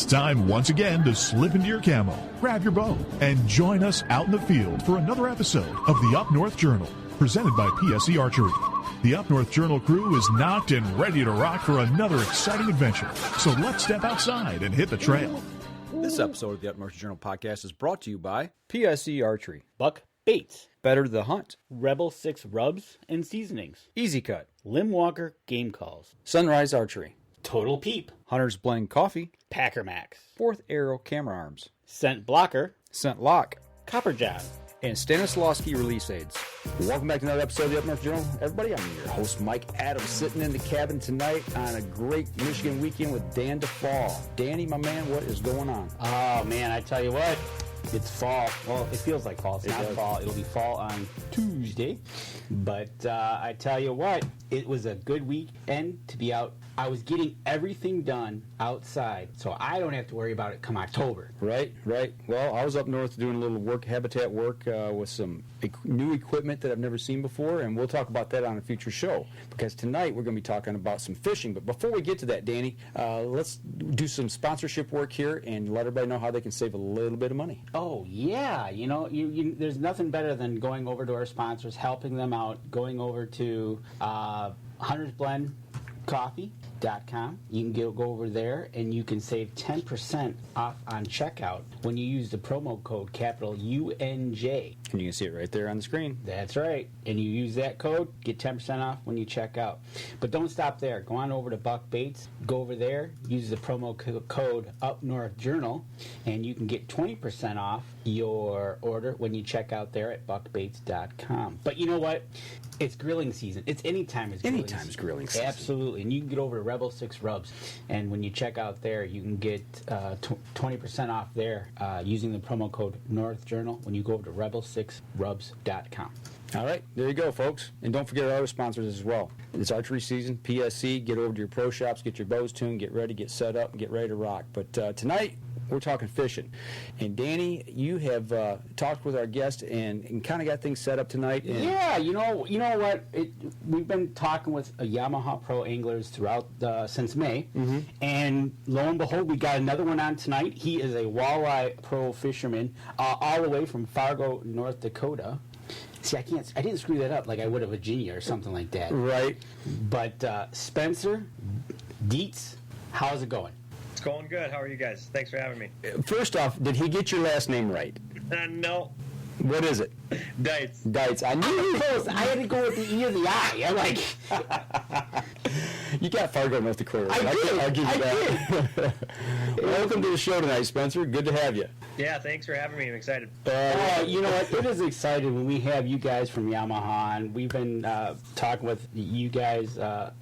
time once again to slip into your camo, grab your bow, and join us out in the field for another episode of the Up North Journal, presented by PSE Archery. The Up North Journal crew is knocked and ready to rock for another exciting adventure. So let's step outside and hit the trail. This episode of the Up North Journal podcast is brought to you by PSE Archery, Buck Baits, Better the Hunt, Rebel 6 Rubs and Seasonings, Easy Cut, Limb Walker Game Calls, Sunrise Archery, Total Peep, Hunter's Blend Coffee, Packer Max, Fourth Arrow Camera Arms, Scent Blocker, Scent Lock, Copper John, and Stanislawski Release Aids. Welcome back to another episode of the Up North Journal. Everybody, I'm your host, Mike Adams, sitting in the cabin tonight on a great Michigan weekend with Dan DeFall. Danny, my man, what is going on? Oh, man, I tell you what, it's fall. Well, it feels like fall. It's not fall. It'll be fall on Tuesday. But I tell you what, it was a good weekend to be out. I was getting everything done outside, so I don't have to worry about it come October. Right. Well, I was up north doing a little habitat work with some new equipment that I've never seen before, and we'll talk about that on a future show, because tonight we're going to be talking about some fishing. But before we get to that, Danny, let's do some sponsorship work here and let everybody know how they can save a little bit of money. Oh, yeah. You know, there's nothing better than going over to our sponsors, helping them out, going over to Hunter's Blend Coffee.com. You can go over there and you can save 10% off on checkout when you use the promo code capital UNJ. And you can see it right there on the screen. That's right. And you use that code, get 10% off when you check out. But don't stop there. Go on over to Buck Baits. Go over there, use the promo code Up North Journal, and you can get 20% off your order when you check out there at buckbaits.com. But you know what? It's grilling season. It's anytime it's grilling season. Anytime's grilling season. Absolutely. And you can get over to Rebel 6 Rubs. And when you check out there, you can get 20% off there using the promo code North Journal when you go over to rebel6rubs.com. All right, there you go, folks. And don't forget our other sponsors as well. It's archery season, PSC. Get over to your pro shops, get your bows tuned, get ready, get set up, and get ready to rock. But tonight, we're talking fishing. And Danny, you have talked with our guest and kind of got things set up tonight. And yeah, you know what? We've been talking with Yamaha Pro anglers throughout since May, and lo and behold, we got another one on tonight. He is a walleye pro fisherman, all the way from Fargo, North Dakota. See, I didn't screw that up like I would of Virginia or something like that. Right. But Spencer Deutz, how's it going? It's going good. How are you guys? Thanks for having me. First off, did he get your last name right? No. What is it? Deutz. Deutz. I knew you. Close. I had to go with the E or the I. I'm like... You got Fargo, North Dakota. I did. I'll give you that. Welcome to the show tonight, Spencer. Good to have you. Yeah, thanks for having me. I'm excited. You know what? It is exciting when we have you guys from Yamaha, and we've been talking with you guys,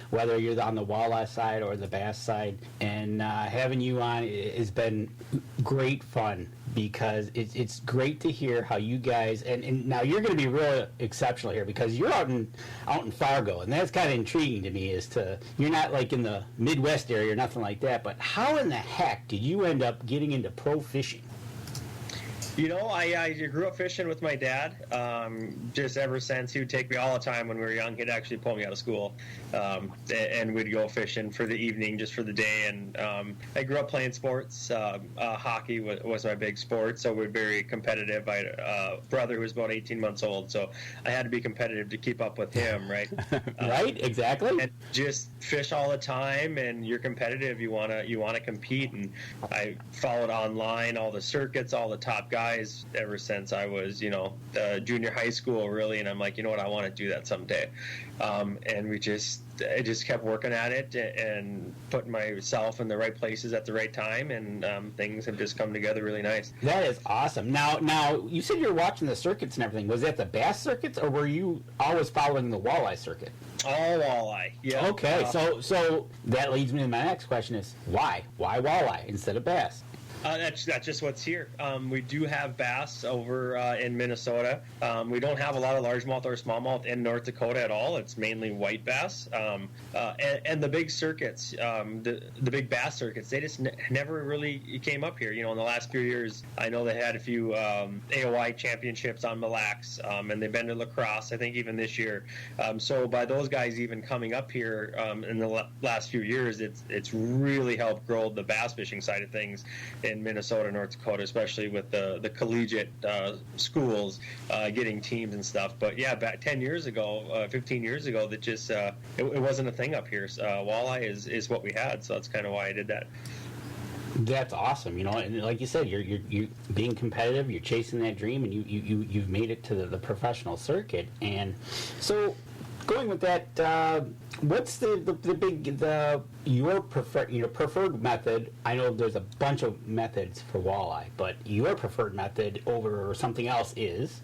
whether you're on the walleye side or the bass side, and having you on has been great fun, because it's great to hear how you guys, and now you're going to be real exceptional here, because you're out in Fargo, and that's kind of intriguing to me, as to, you're not like in the Midwest area or nothing like that, but how in the heck did you end up getting into pro fishing? You know, I grew up fishing with my dad. Just ever since, he would take me all the time when we were young. He'd actually pull me out of school, and we'd go fishing for the evening, just for the day. And I grew up playing sports. Hockey was my big sport, so we're very competitive. I had a brother who was about 18 months old, so I had to be competitive to keep up with him, right? Right, exactly. And just fish all the time, and you're competitive. You wanna compete, and I followed online all the circuits, all the top guys. Ever since I was, junior high school, really, and I'm like, you know what, I want to do that someday. And I just kept working at it and putting myself in the right places at the right time, and things have just come together really nice. That is awesome. Now, you said you were watching the circuits and everything. Was that the bass circuits, or were you always following the walleye circuit? All walleye. Yeah. Okay, so that leads me to my next question: is why walleye instead of bass? That's just what's here. We do have bass over in Minnesota. We don't have a lot of largemouth or smallmouth in North Dakota at all. It's mainly white bass. And the big circuits, the big bass circuits, they just never really came up here. In the last few years, I know they had a few AOI championships on Mille Lacs, and they've been to La Crosse, I think, even this year. So by those guys even coming up here in the last few years, it's really helped grow the bass fishing side of things in Minnesota, North Dakota, especially with the collegiate schools getting teams and stuff. But yeah, back 10 years ago, 15 years ago, that just it wasn't a thing up here. Walleye is what we had, so that's kind of why I did that. That's awesome, and like you said, you're being competitive, you're chasing that dream, and you've made it to the professional circuit. And so, going with that, what's your preferred method? I know there's a bunch of methods for walleye, but your preferred method over something else is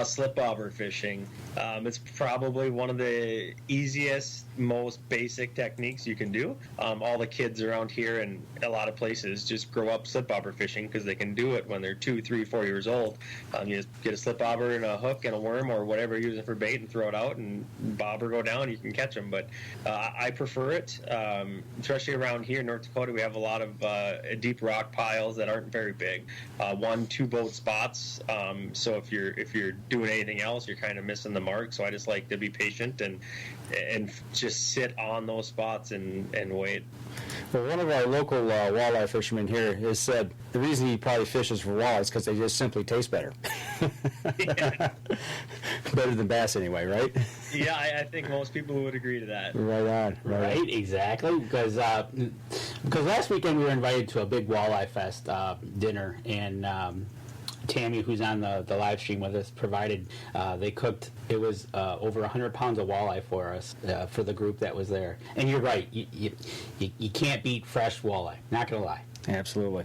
slip bobber fishing. It's probably one of the easiest, most basic techniques you can do. All the kids around here and a lot of places just grow up slip bobber fishing because they can do it when they're 2, 3, 4 years old. You just get a slip bobber and a hook and a worm or whatever you're using for bait and throw it out, and bobber go down, you can catch them. But I prefer it, especially around here in North Dakota. We have a lot of deep rock piles that aren't very big, 1-2 boat spots. So if you're doing anything else, you're kind of missing the mark. So I just like to be patient and just sit on those spots and wait. Well, one of our local walleye fishermen here has said the reason he probably fishes for walleye is because they just simply taste better. Yeah. Better than bass anyway, right? Yeah, I think most people would agree to that. Right on. Right, exactly. Because last weekend we were invited to a big walleye fest dinner, and Tammy, who's on the live stream with us, provided, they cooked, it was over 100 pounds of walleye for us, for the group that was there. And you're right, you can't beat fresh walleye, not going to lie. Absolutely.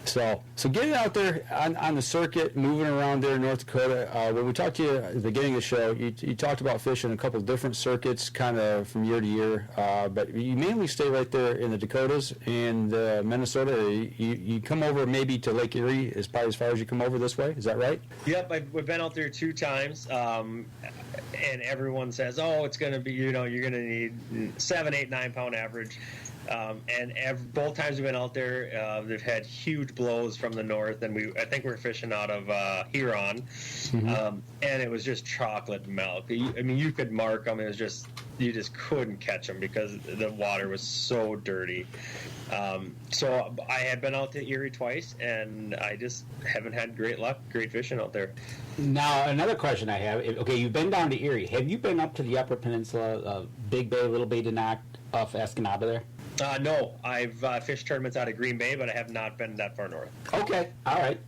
So getting out there on the circuit, moving around there in North Dakota, when we talked to you at the beginning of the show, you talked about fishing a couple of different circuits kind of from year to year, but you mainly stay right there in the Dakotas and Minnesota. You come over maybe to Lake Erie is probably as far as you come over this way. Is that right? Yep, we've been out there 2 times, and everyone says, oh, it's going to be, you're going to need 7, 8, 9 pound average. And both times we've been out there, they've had huge blows from the north, and I think we're fishing out of Huron, and it was just chocolate milk. You could mark them. It was just, you just couldn't catch them because the water was so dirty. So I had been out to Erie twice, and I just haven't had great luck, great fishing out there. Now, another question I have, okay, you've been down to Erie. Have you been up to the Upper Peninsula, Big Bay, Little Bay, Denok, off Escanaba there? No, I've fished tournaments out of Green Bay, but I have not been that far north. Okay, all right.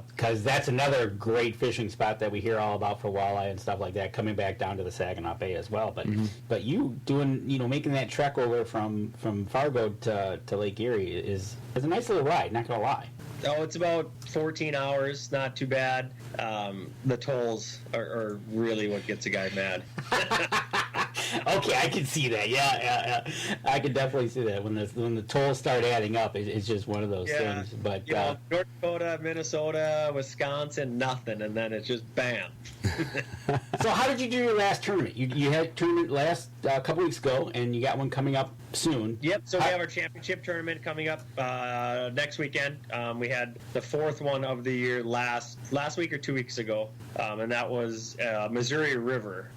Because that's another great fishing spot that we hear all about for walleye and stuff like that, coming back down to the Saginaw Bay as well. But but you doing, making that trek over from Fargo to Lake Erie is a nice little ride, not going to lie. Oh, it's about 14 hours, not too bad. The tolls are really what gets a guy mad. Okay, I can see that. Yeah. I can definitely see that when the tolls start adding up. It's just one of those things. But North Dakota, Minnesota, Wisconsin, nothing, and then it's just bam. So how did you do your last tournament? You had a tournament last couple weeks ago, and you got one coming up soon. Yep. So we have our championship tournament coming up next weekend. We had the 4th one of the year last week or 2 weeks ago, and that was Missouri River.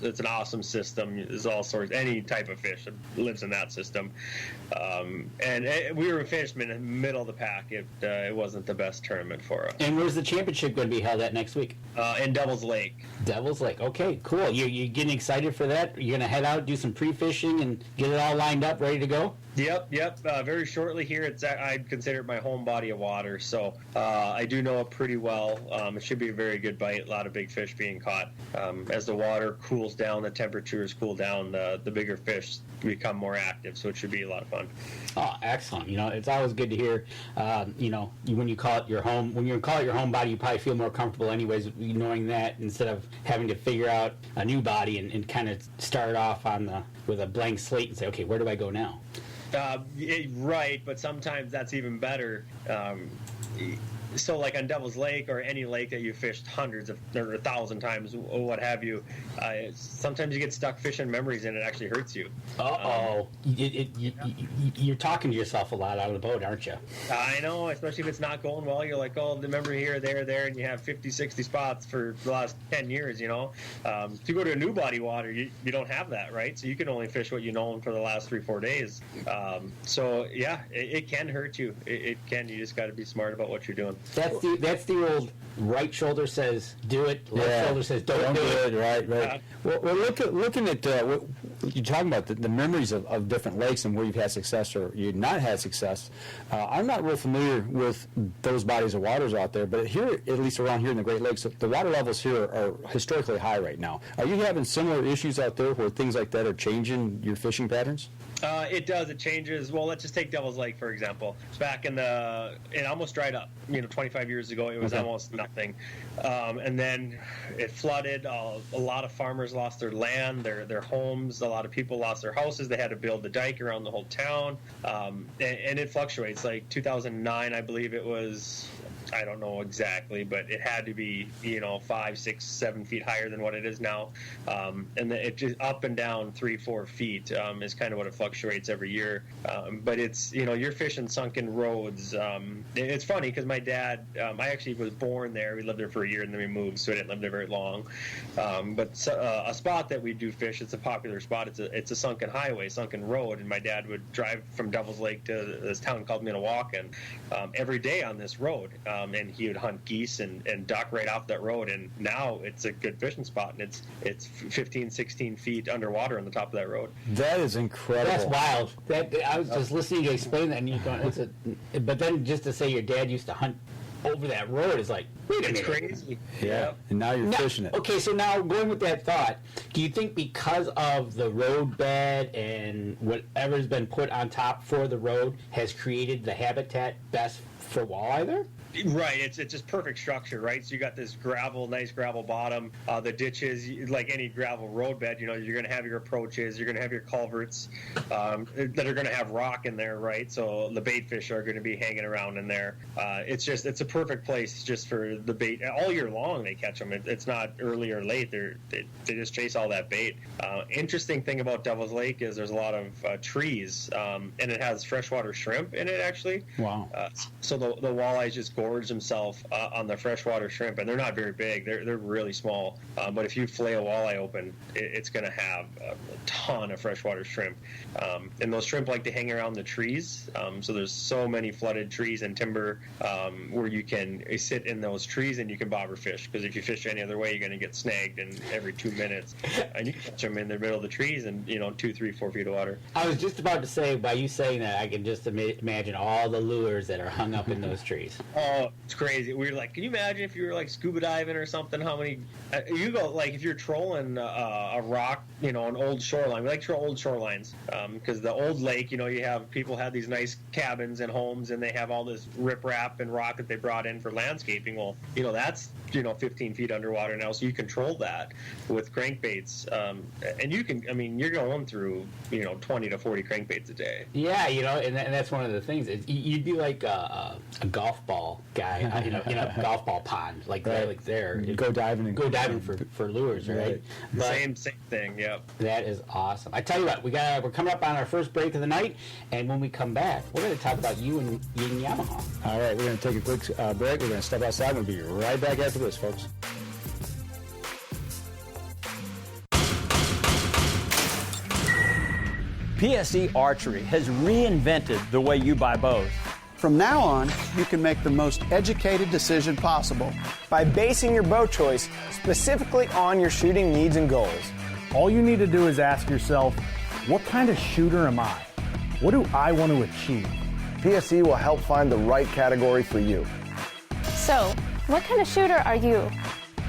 It's an awesome system. There's all sorts, any type of fish that lives in that system. And we were finished in the middle of the pack. It wasn't the best tournament for us. And where's the championship going to be held at next week? In Devil's Lake. Devil's Lake. Okay, cool. You getting excited for that? You're going to head out, do some pre-fishing, and get it all lined up, ready to go? Yep. Very shortly here, I'd consider it my home body of water, so I do know it pretty well. It should be a very good bite, a lot of big fish being caught. As the water cools down, the temperatures cool down, the bigger fish become more active, so it should be a lot of fun. Oh, excellent. It's always good to hear, when you call it your home, body, you probably feel more comfortable anyways, knowing that, instead of having to figure out a new body and kind of start off with a blank slate and say, okay, where do I go now? Right, but sometimes that's even better. So like on Devil's Lake or any lake that you fished hundreds of or 1,000 times or what have you, sometimes you get stuck fishing memories and it actually hurts you. You're talking to yourself a lot out of the boat, aren't you? I know, especially if it's not going well. You're like, oh, remember here, there, and you have 50, 60 spots for the last 10 years, you know. If you go to a new body water, you don't have that, right? So you can only fish what you know for the last 3-4 days. So yeah, it can hurt you. It can. You just got to be smart about what you're doing. That's the old right shoulder says do it, left shoulder says don't do it. Right. Well, looking at what you're talking about, the memories of different lakes and where you've had success or you've not had success. I'm not real familiar with those bodies of waters out there, but here, at least around here in the Great Lakes, the water levels here are historically high right now. Are you having similar issues out there where things like that are changing your fishing patterns? It does. It changes. Well, let's just take Devil's Lake, for example. It's back it almost dried up. 25 years ago, it was almost nothing. And then it flooded. A lot of farmers lost their land, their homes. A lot of people lost their houses. They had to build the dike around the whole town. And it fluctuates. Like 2009, I believe it was, I don't know exactly, but it had to be, 5, 6, 7 feet higher than what it is now. And it just up and down 3-4 feet is kind of what it fluctuates every year. But it's, you're fishing sunken roads. It's funny because my dad, I actually was born there. We lived there for a year and then we moved, so I didn't live there very long. But a spot that we do fish, it's a popular spot. It's a sunken highway, sunken road. And my dad would drive from Devil's Lake to this town called Minnewacan every day on this road. And he would hunt geese and duck right off that road. And now it's a good fishing spot, and it's 15, 16 feet underwater on the top of that road. That is incredible. That's wild. I was just listening to you explain that, and you going, but then just to say your dad used to hunt over that road is like, wait a minute. It's crazy. Yeah. And now you're fishing it. Okay, so now going with that thought, do you think because of the road bed and whatever's been put on top for the road has created the habitat best for walleye there? Right, it's just perfect structure, right? So you got this nice gravel bottom, the ditches, like any gravel roadbed, you're going to have your approaches, you're going to have your culverts that are going to have rock in there, right? So the bait fish are going to be hanging around in there. It's a perfect place just for the bait. All year long they catch them. It's not early or late. They just chase all that bait. Interesting thing about Devil's Lake is there's a lot of trees, and it has freshwater shrimp in it, actually. Wow. So the walleyes just gorge themselves on the freshwater shrimp, and they're not very big. They're really small. But if you fillet a walleye open, it's going to have a ton of freshwater shrimp. And those shrimp like to hang around the trees. So there's so many flooded trees and timber where you can sit in those trees and you can bobber fish. Because if you fish any other way, you're going to get snagged in every 2 minutes. And you can catch them in the middle of the trees and 2, 3, 4 feet of water. I was just about to say, by you saying that, I can just imagine all the lures that are hung up in those trees. Oh, it's crazy. We were like, can you imagine if you were like scuba diving or something? How many you go, like if you're trolling a rock, an old shoreline. We like to troll old shorelines because the old lake, you have people have these nice cabins and homes, and they have all this riprap and rock that they brought in for landscaping. Well, that's 15 feet underwater now, so you control that with crankbaits, and you can. I mean, you're going through 20 to 40 crankbaits a day. Yeah, and that's one of the things. You'd be like a golf ball guy, golf ball pond, like right. Like there. You go diving for lures, right? But same thing. Yep. That is awesome. I tell you what, we're coming up on our first break of the night, and when we come back, we're going to talk about you and Yamaha. All right, we're going to take a quick break. We're going to step outside. We'll be right back after this, folks. PSE Archery has reinvented the way you buy bows. From now on, you can make the most educated decision possible by basing your bow choice specifically on your shooting needs and goals. All you need to do is ask yourself, what kind of shooter am I? What do I want to achieve? PSE will help find the right category for you. So, what kind of shooter are you?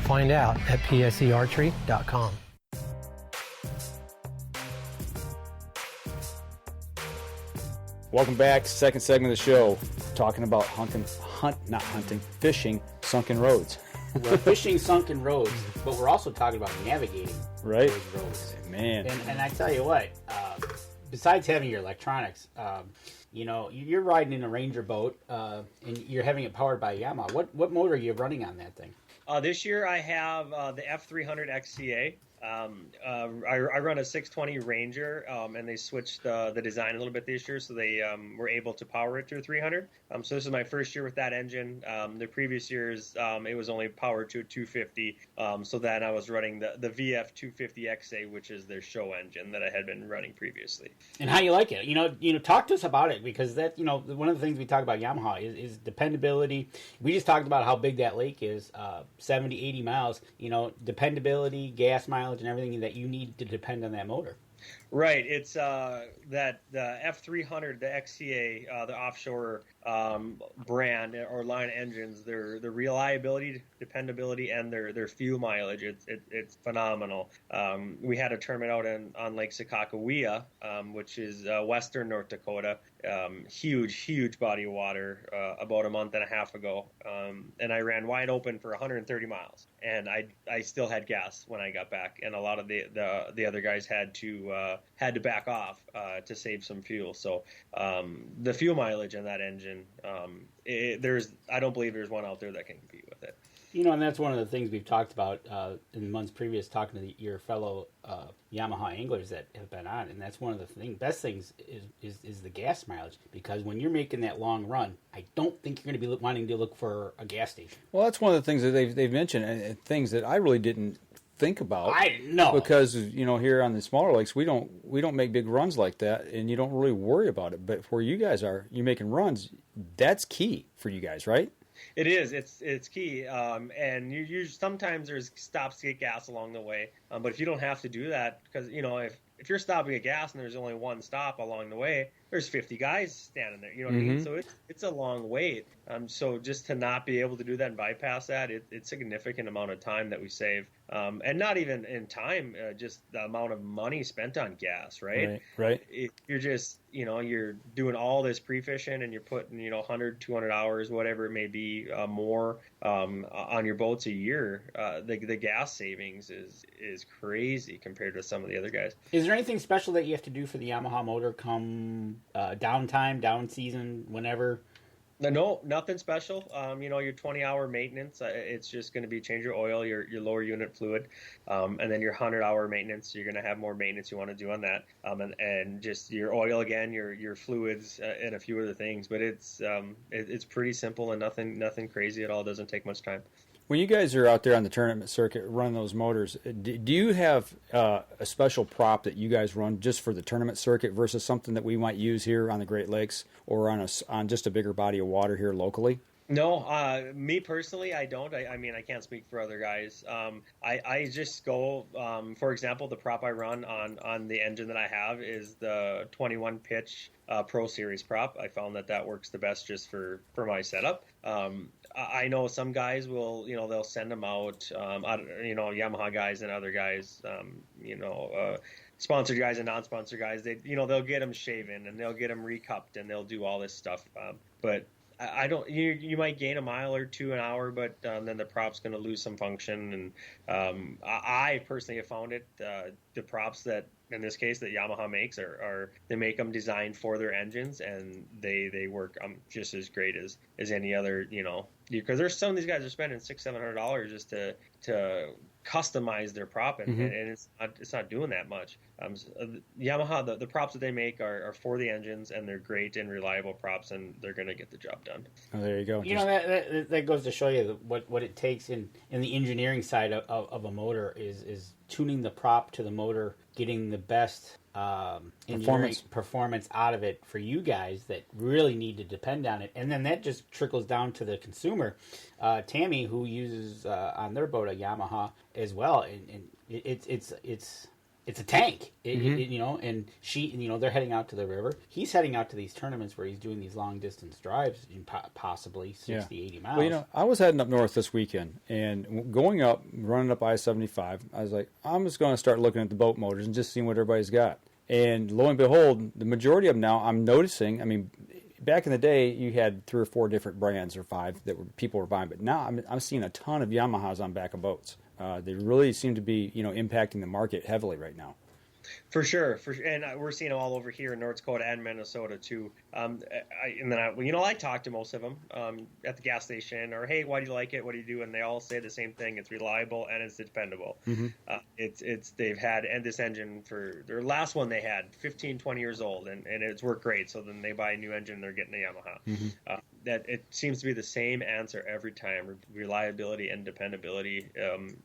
Find out at psearchery.com. Welcome back. Second segment of the show, talking about fishing sunken roads. We're fishing sunken roads, but we're also talking about navigating right those roads. Man. And I tell you what, besides having your electronics, you're riding in a Ranger boat and you're having it powered by Yamaha. What motor are you running on that thing? This year I have the F300 XCA. I run a 620 Ranger, and they switched the design a little bit this year, so they were able to power it through 300. So this is my first year with that engine. The previous years, it was only powered to a 250. So then I was running the VF 250 XA, which is their show engine that I had been running previously. And how you like it? Talk to us about it, because that one of the things we talk about Yamaha is dependability. We just talked about how big that lake is, 70, 80 miles. Dependability, gas mileage, and everything that you need to depend on that motor. Right. It's that the F300, the XCA, the offshore brand or line of engines. Their reliability, dependability, and their fuel mileage. It's phenomenal. We had a tournament out on Lake Sakakawea, which is western North Dakota. Huge body of water about a month and a half ago, and I ran wide open for 130 miles, and I still had gas when I got back, and a lot of the other guys had to back off to save some fuel. So the fuel mileage in that engine, I don't believe there's one out there that can compete with it. And that's one of the things we've talked about in months previous, talking to your fellow Yamaha anglers that have been on, and that's one of the best things is the gas mileage, because when you're making that long run, I don't think you're going to be wanting to look for a gas station. Well, that's one of the things that they've mentioned, and things that I really didn't think about. I know, because here on the smaller lakes we don't make big runs like that, and you don't really worry about it. But where you guys are, you're making runs. That's key for you guys, right? It is. It's key. And you sometimes there's stops to get gas along the way. But if you don't have to do that, because if you're stopping at gas and there's only one stop along the way, there's 50 guys standing there. You know what I mean? So it's a long wait. So just to not be able to do that and bypass that, it's a significant amount of time that we save. And not even in time, just the amount of money spent on gas, right? Right. You're just, you're doing all this pre-fishing, and you're putting, 100, 200 hours, whatever it may be, more on your boats a year. The gas savings is crazy compared to some of the other guys. Is there anything special that you have to do for the Yamaha motor come downtime, down season, whenever? No, nothing special. Your 20-hour maintenance, it's just going to be change your oil, your lower unit fluid, and then your 100-hour maintenance. You're going to have more maintenance you want to do on that, and just your oil again, your fluids, and a few other things. But it's pretty simple and nothing crazy at all. It doesn't take much time. When you guys are out there on the tournament circuit running those motors, do you have a special prop that you guys run just for the tournament circuit versus something that we might use here on the Great Lakes or on just a bigger body of water here locally? No, me personally, I don't. I mean, I can't speak for other guys. I just go, for example, the prop I run on the engine that I have is the 21 pitch Pro Series prop. I found that works the best just for my setup. I know some guys will, they'll send them out, Yamaha guys and other guys, sponsored guys and non-sponsored guys. They'll get them shaven and they'll get them recupped and they'll do all this stuff. But I don't. You might gain a mile or two an hour, but then the prop's going to lose some function. And I personally have found it. The props that, in this case, that Yamaha makes are they make them designed for their engines, and they work just as great as any other. Because there's some of these guys are spending $600-700 just to customize their prop, and it's not doing that much. Yamaha, the props that they make are for the engines, and they're great and reliable props, and they're going to get the job done. Oh, there you go. That goes to show you what it takes in the engineering side of a motor is tuning the prop to the motor, getting the best performance out of it for you guys that really need to depend on it, and then that just trickles down to the consumer. Tammy, who uses on their boat a Yamaha as well, and it's a tank, and she, they're heading out to the river. He's heading out to these tournaments where he's doing these long distance drives, possibly 60, 80 miles. Well, I was heading up north this weekend, and running up I-75, I was like, I'm just going to start looking at the boat motors and just seeing what everybody's got. And lo and behold, the majority of them now, I'm noticing, back in the day, you had 3 or 4 different brands or 5 that people were buying, but now I'm seeing a ton of Yamahas on back of boats. They really seem to be, impacting the market heavily right now. For sure, and we're seeing them all over here in North Dakota and Minnesota too. I talk to most of them at the gas station, or hey, why do you like it? What do you do? And they all say the same thing: it's reliable and it's dependable. They've had this engine for their last one they had 15, 20 years old, and it's worked great. So then they buy a new engine, they're getting a Yamaha. That it seems to be the same answer every time. Reliability and dependability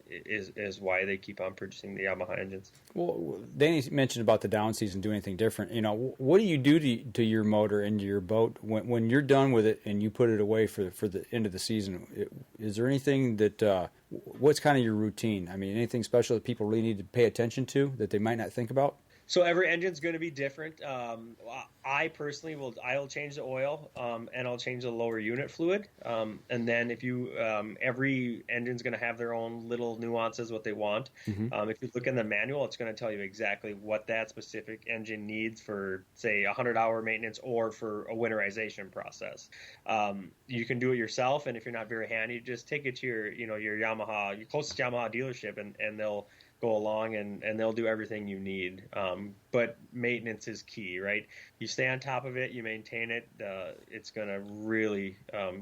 is why they keep on purchasing the Yamaha engines. Well, Danny mentioned about the down season, do anything different. What do you do to your motor and to your boat when you're done with it and you put it away for the end of the season? Is there anything that what's kind of your routine? I mean, anything special that people really need to pay attention to that they might not think about? So every engine's going to be different. I personally I'll change the oil and I'll change the lower unit fluid. And then if you every engine's going to have their own little nuances what they want. If you look in the manual, it's going to tell you exactly what that specific engine needs for, say, 100-hour maintenance or for a winterization process. You can do it yourself, and if you're not very handy, just take it to your Yamaha, your closest Yamaha dealership, and they'll go along and they'll do everything you need. But maintenance is key, right? You stay on top of it, you maintain it, it's going to really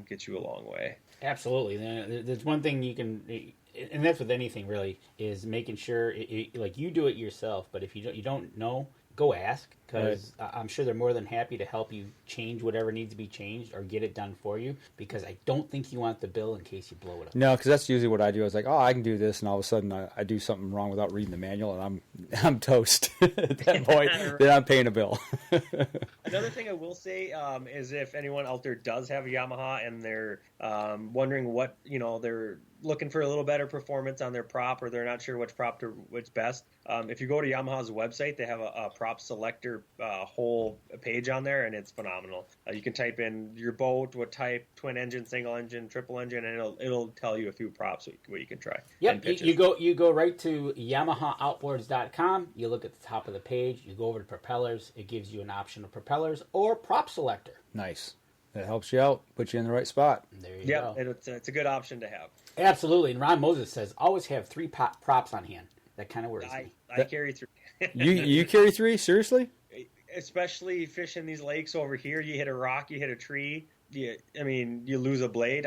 get you a long way. Absolutely. There's one thing you can, and that's with anything really, is making sure, like you do it yourself, but if you don't know, go ask, because I'm sure they're more than happy to help you change whatever needs to be changed or get it done for you, because I don't think you want the bill in case you blow it up. No, because that's usually what I do. I was like, oh, I can do this, and all of a sudden I do something wrong without reading the manual, and I'm toast at that point. Then I'm paying a bill. Another thing I will say is if anyone out there does have a Yamaha and they're wondering what, they're looking for a little better performance on their prop, or they're not sure which prop to which best. If you go to Yamaha's website, they have a prop selector whole page on there, and it's phenomenal. You can type in your boat, what type, twin engine, single engine, triple engine, and it'll tell you a few props what you can try. Yep, you go right to YamahaOutboards.com. You look at the top of the page. You go over to propellers. It gives you an option of propellers or prop selector. Nice. That helps you out, puts you in the right spot. There you go. It's a good option to have. Absolutely. And Ron Moses says, always have 3 props on hand. That kind of worries me. I carry 3. You carry 3? Seriously? Especially fishing these lakes over here. You hit a rock, you hit a tree. You lose a blade.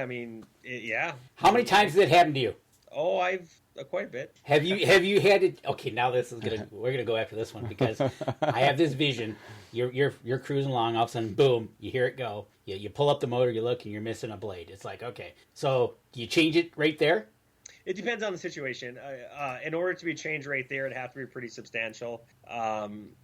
Yeah. How many times did it happen to you? Oh, I've quite a bit. Have you had it? Okay, now we're gonna go after this one, because I have this vision. You're cruising along, all of a sudden, boom, you hear it go. You pull up the motor, you look, and you're missing a blade. It's like, okay, so do you change it right there? It depends on the situation. In order to be changed right there, it'd have to be pretty substantial.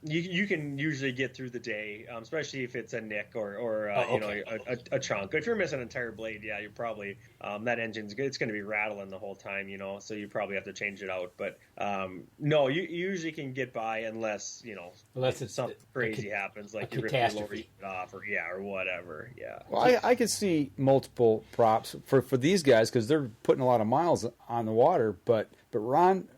You can usually get through the day, especially if it's a nick or a chunk. If you're missing an entire blade, yeah, you're probably that engine's good. It's going to be rattling the whole time, so you probably have to change it out. But no, you usually can get by unless it's something crazy happens, like you rip the lower unit off or whatever. Yeah. Well, I could see multiple props for these guys because they're putting a lot of miles on the water, but Ron,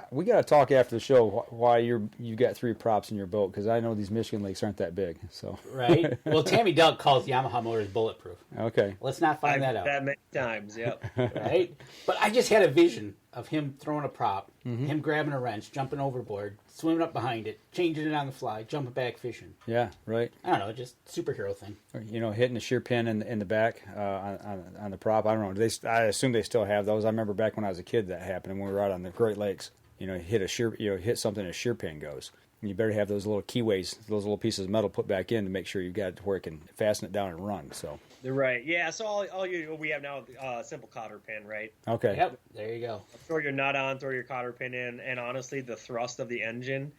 we got to talk after the show why you got 3 props in your boat, because I know these Michigan lakes aren't that big. So right. Well, Tammy Doug calls Yamaha Motors bulletproof. Okay. Let's not find that out. That many times, yep. Right. But I just had a vision of him throwing a prop, him grabbing a wrench, jumping overboard, swimming up behind it, changing it on the fly, jumping back fishing. Yeah, right. I don't know, just superhero thing. Or, hitting a shear pin in the back on the prop. I don't know. I assume they still have those. I remember back when I was a kid that happened when we were out on the Great Lakes. Hit something, a shear pin goes. And you better have those little keyways, those little pieces of metal put back in to make sure you've got it to where it can fasten it down and run. So. Right. Yeah. So all we have now a simple cotter pin, right? Okay. Yep. There you go. Throw your nut on, throw your cotter pin in, and honestly, the thrust of the engine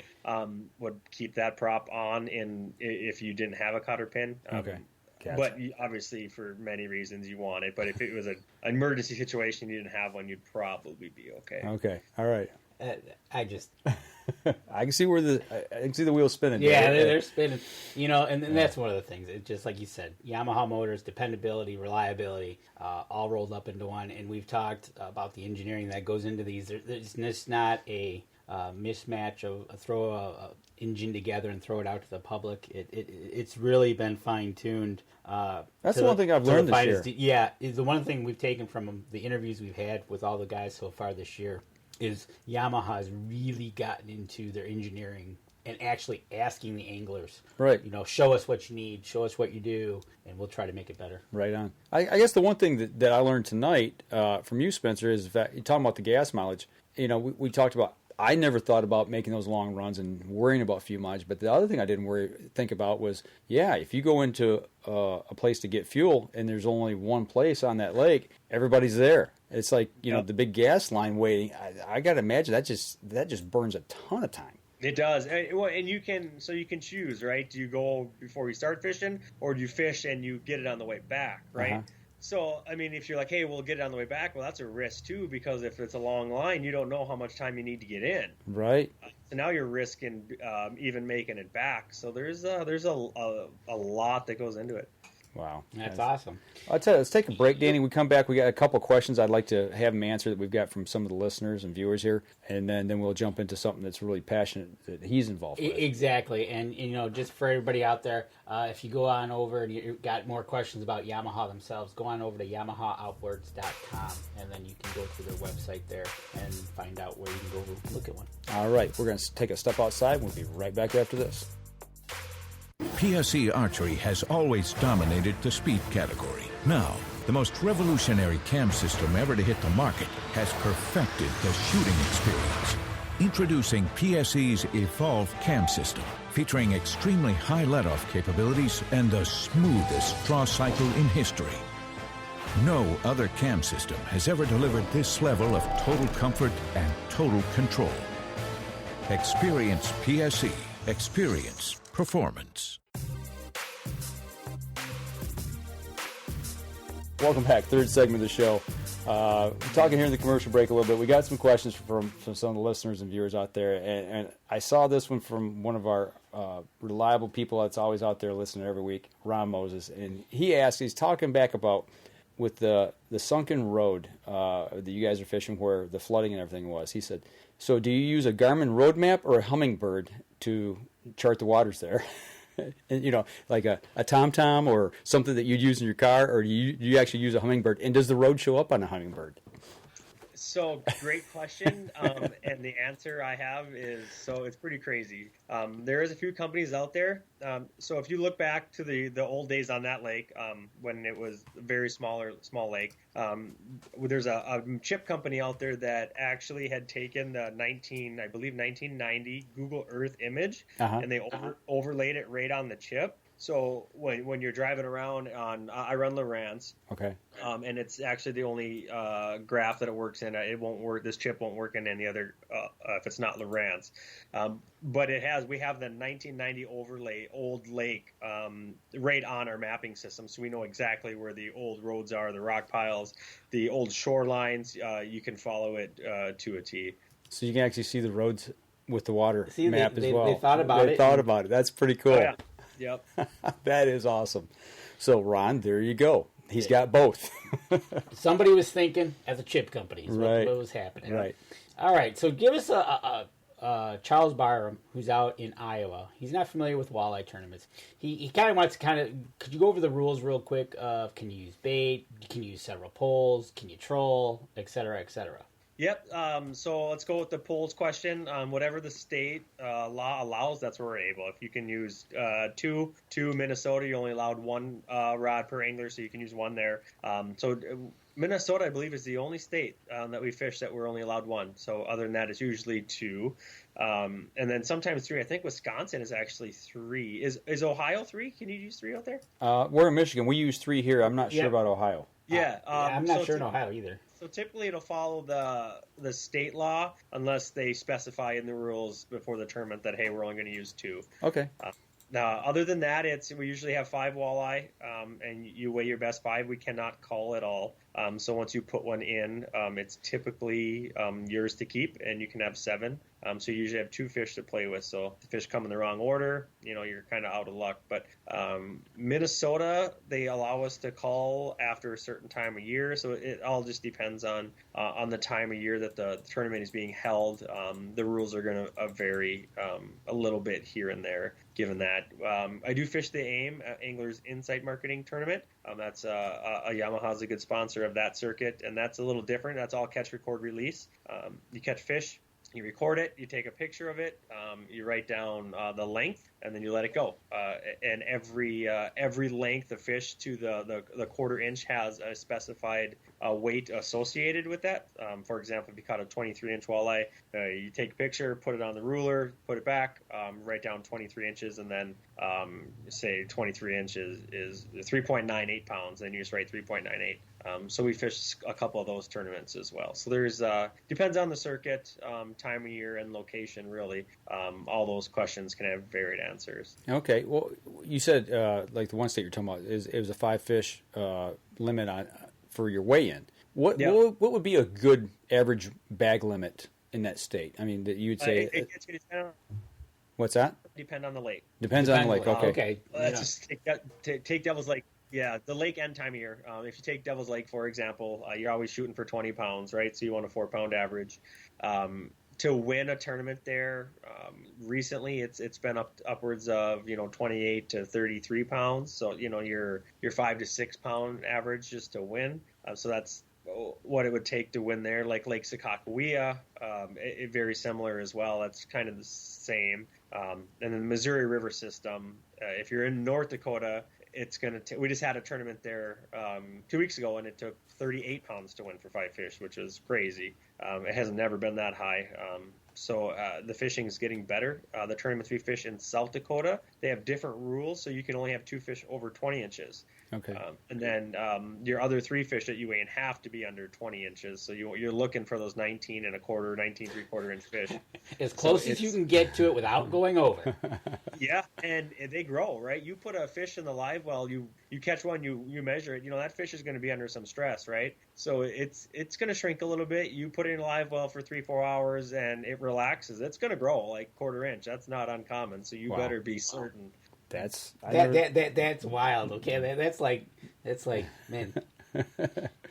would keep that prop on if you didn't have a cotter pin. Okay. Gotcha. But obviously, for many reasons, you want it. But if it was an emergency situation, you didn't have one, you'd probably be okay. Okay. All right. I just. I can see the wheels spinning. Yeah, they're spinning. And that's one of the things. It's just like you said, Yamaha Motors, dependability, reliability, all rolled up into one. And we've talked about the engineering that goes into these. It's not a mismatch of throw a engine together and throw it out to the public. It's really been fine tuned. That's the one thing I've learned this year. Yeah, is the one thing we've taken from the interviews we've had with all the guys so far this year. is Yamaha has really gotten into their engineering and actually asking the anglers, right? Show us what you need, show us what you do, and we'll try to make it better. Right on. I guess the one thing that I learned tonight from you, Spencer, is the fact you're talking about the gas mileage. We talked about. I never thought about making those long runs and worrying about fuel mileage. But the other thing I didn't think about was, if you go into a place to get fuel and there's only one place on that lake, everybody's there. It's like the big gas line waiting. I got to imagine that just burns a ton of time. It does, and you can choose, right? Do you go before you start fishing, or do you fish and you get it on the way back, right? Uh-huh. So, I mean, if you're like, hey, we'll get it on the way back, well, that's a risk too, because if it's a long line, you don't know how much time you need to get in. Right. So now you're risking even making it back. So there's a lot that goes into it. Wow. That's awesome. I'll tell you, let's take a break, Danny. We come back. We got a couple questions I'd like to have them answer that we've got from some of the listeners and viewers here, and then we'll jump into something that's really passionate that he's involved with. Exactly. And, just for everybody out there, if you go on over and you've got more questions about Yamaha themselves, go on over to YamahaOutboards.com, and then you can go to their website there and find out where you can go look at one. All right. We're going to take a step outside. We'll be right back after this. PSE Archery has always dominated the speed category. Now, the most revolutionary cam system ever to hit the market has perfected the shooting experience. Introducing PSE's Evolve Cam System, featuring extremely high let-off capabilities and the smoothest draw cycle in history. No other cam system has ever delivered this level of total comfort and total control. Experience PSE. Experience performance. Welcome back. Third segment of the show. We're talking here in the commercial break a little bit. We got some questions from some of the listeners and viewers out there, and I saw this one from one of our reliable people that's always out there listening every week, Ron Moses, and he's talking back about with the sunken road that you guys are fishing where the flooding and everything was. He said, so do you use a Garmin road map or a Hummingbird to chart the waters there? Like a TomTom or something that you'd use in your car, or do you actually use a Hummingbird? And does the road show up on a Hummingbird? So, great question. And the answer I have is, so it's pretty crazy. There is a few companies out there. So if you look back to the old days on that lake, when it was a very small lake, there's a chip company out there that actually had taken the 1990 Google Earth image, and they overlaid it right on the chip. So when you're driving around I run Lowrance, okay, and it's actually the only graph that it works in. It won't work. This chip won't work in any other if it's not Lowrance. But we have the 1990 overlay old lake right on our mapping system, so we know exactly where the old roads are, the rock piles, the old shorelines. You can follow it to a T. So you can actually see the roads with the water map as well. They thought about it. They thought about it. That's pretty cool. Oh, yeah. Yep. That is awesome. So, Ron, there you go. He's got both. Somebody was thinking as a chip company is right. what was happening. Right. All right. So give us Charles Barham, who's out in Iowa. He's not familiar with walleye tournaments. He kind of wants to could you go over the rules real quick of can you use bait, can you use several poles, can you troll, et cetera, et cetera? Yep. So let's go with the poles question. Whatever the state law allows, that's where we're able. If you can use two Minnesota, you're only allowed one rod per angler, so you can use one there. So Minnesota, I believe, is the only state that we fish that we're only allowed one. So other than that, it's usually two. And then sometimes three. I think Wisconsin is actually three. Is Ohio three? Can you use three out there? We're in Michigan. We use three here. I'm not sure about Ohio. Yeah. I'm not sure in Ohio either. So typically it'll follow the state law unless they specify in the rules before the tournament that, hey, we're only going to use two. Okay. Now, other than that, we usually have 5 walleye, and you weigh your best 5. We cannot call at all. So once you put one in, it's typically yours to keep, and you can have 7. So you usually have 2 fish to play with. So if the fish come in the wrong order, you're kind of out of luck. But Minnesota, they allow us to call after a certain time of year. So it all just depends on the time of year that the tournament is being held. The rules are going to vary a little bit here and there. Given that, I do fish the AIM, Anglers Insight Marketing Tournament. That's Yamaha's a good sponsor of that circuit, and that's a little different. That's all catch, record, release. You catch fish, you record it, you take a picture of it, you write down the length, and then you let it go. And every length of fish to the quarter inch has a specified weight associated with that. For example, if you caught a 23-inch walleye, you take a picture, put it on the ruler, put it back, write down 23 inches, and then say 23 inches is 3.98 pounds, and you just write 3.98. So we fished a couple of those tournaments as well. So there's depends on the circuit, time of year, and location. Really, all those questions can have varied answers. Okay. Well, you said like the one state you're talking about it was a 5 fish limit on for your weigh-in. What would be a good average bag limit in that state? I mean, that you would say. It's going to depend on. What's that? Depend on the lake. Depends on the lake. Okay. Okay. Let's just take Devil's Lake. Yeah, the lake and time of year. If you take Devil's Lake, for example, you're always shooting for 20 pounds, right? So you want a 4-pound average. To win a tournament there, recently it's been upwards of 28 to 33 pounds. So your 5 to 6 pound average just to win. So that's what it would take to win there. Like Lake Sakakawea, it very similar as well. That's kind of the same. And then the Missouri River system. If you're in North Dakota, it's going to we just had a tournament there 2 weeks ago, and it took 38 pounds to win for 5 fish, which is crazy. It has never been that high. So the fishing is getting better. The tournaments we fish in South Dakota, they have different rules, so you can only have 2 fish over 20 inches. Okay. And then your other 3 fish that you weigh in have to be under 20 inches. So you're looking for those 19 and a quarter, 19 3/4 inch fish. As close as you can get to it without going over. Yeah, and they grow, right? You put a fish in the live well, you catch one, you measure it. That fish is going to be under some stress, right? So it's going to shrink a little bit. You put it in a live well for 3-4 hours, and it relaxes. It's going to grow like 1/4 inch. That's not uncommon. So you better be certain. That's wild. Okay, that's like man.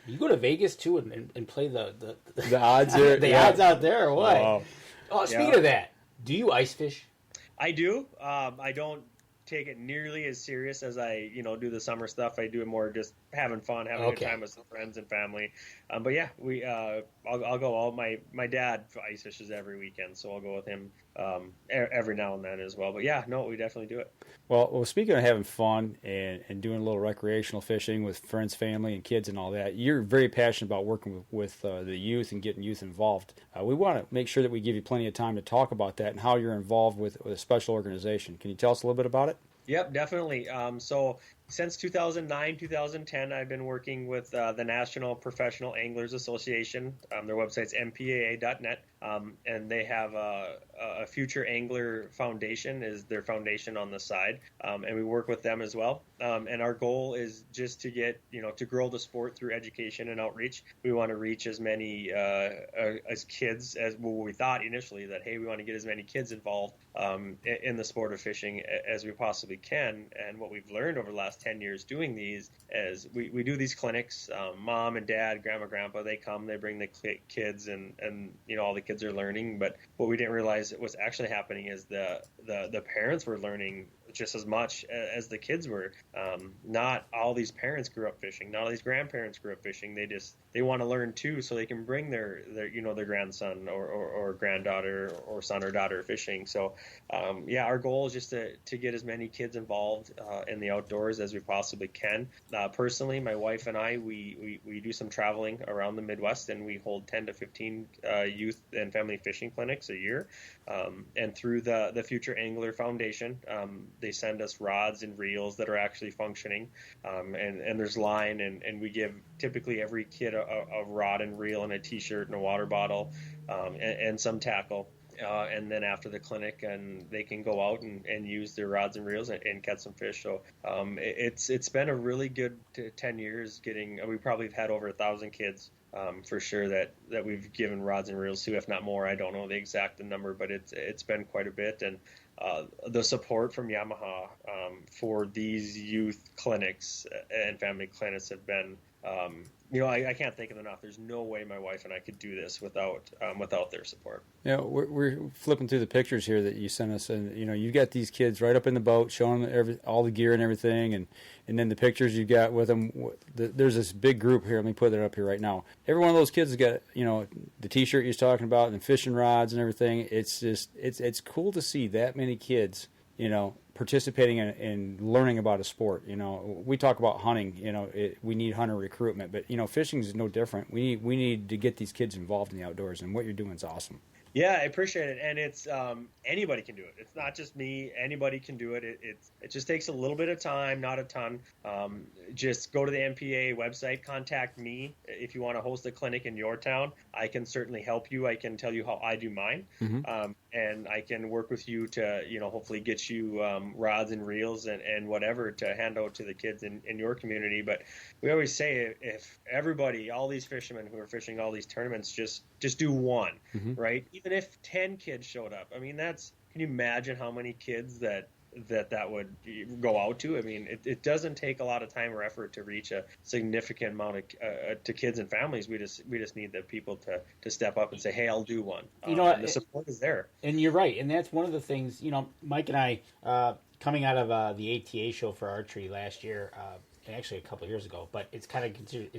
You go to Vegas too and play the odds here, the odds out there or what? Wow. Oh, speaking of that, do you ice fish? I do. I don't take it nearly as serious as I do the summer stuff. I do it more just having fun, having a good time with some friends and family. But yeah, I'll go. My dad ice fishes every weekend, so I'll go with him every now and then as well. But yeah, no, we definitely do it. Well, speaking of having fun and doing a little recreational fishing with friends, family, and kids and all that, you're very passionate about working with the youth and getting youth involved. We want to make sure that we give you plenty of time to talk about that and how you're involved with a special organization. Can you tell us a little bit about it? Yep, definitely. So since 2009, 2010, I've been working with the National Professional Anglers Association. Their website's mpaa.net, and they have a Future Angler Foundation is their foundation on the side, and we work with them as well. And our goal is just to get, to grow the sport through education and outreach. We want to reach as many as kids as we thought initially that, hey, we want to get as many kids involved in the sport of fishing as we possibly can. And what we've learned over the last 10 years doing these is we do these clinics. Mom and dad, grandma, grandpa, they come, they bring the kids, and all the kids are learning. But what we didn't realize was actually happening is the parents were learning just as much as the kids were. Not all these parents grew up fishing. Not all these grandparents grew up fishing. They want to learn too, so they can bring their grandson or granddaughter or son or daughter fishing. So our goal is just to get as many kids involved in the outdoors as we possibly can. Personally, my wife and I, we do some traveling around the Midwest, and we hold 10 to 15 youth and family fishing clinics a year. And through the Future Angler Foundation, they send us rods and reels that are actually functioning, and there's line, and we give typically every kid a rod and reel and a t-shirt and a water bottle, and some tackle. And then after the clinic, and they can go out and use their rods and reels and catch some fish. So it's been a really good 10 years we probably have had over 1,000 kids for sure that we've given rods and reels to, if not more. I don't know the exact number, but it's been quite a bit. And the support from Yamaha for these youth clinics and family clinics have been I can't thank them enough. There's no way my wife and I could do this without their support. Yeah, we're flipping through the pictures here that you sent us, and you got these kids right up in the boat, showing them all the gear and everything, and then the pictures you got with them. There's this big group here. Let me put it up here right now. Every one of those kids has got the T-shirt you're talking about, and fishing rods and everything. It's just it's cool to see that many kids, participating in learning about a sport. We talk about hunting. We need hunter recruitment, but fishing is no different. We need to get these kids involved in the outdoors, and what you're doing is awesome. Yeah, I appreciate it, and it's anybody can do it. It's not just me; anybody can do it. It just takes a little bit of time, not a ton. Just go to the MPA website, contact me if you want to host a clinic in your town. I can certainly help you. I can tell you how I do mine, and I can work with you to hopefully get you rods and reels and whatever to hand out to the kids in your community. But we always say if everybody, all these fishermen who are fishing all these tournaments, just do one, right? Even if 10 kids showed up, can you imagine how many kids that would go out to? It doesn't take a lot of time or effort to reach a significant amount of to kids and families. We just need the people to step up and say, hey, I'll do one. And the support is there. And you're right. And that's one of the things, Mike and I, coming out of the ATA show for archery last year, actually a couple of years ago, but it's kind of considered,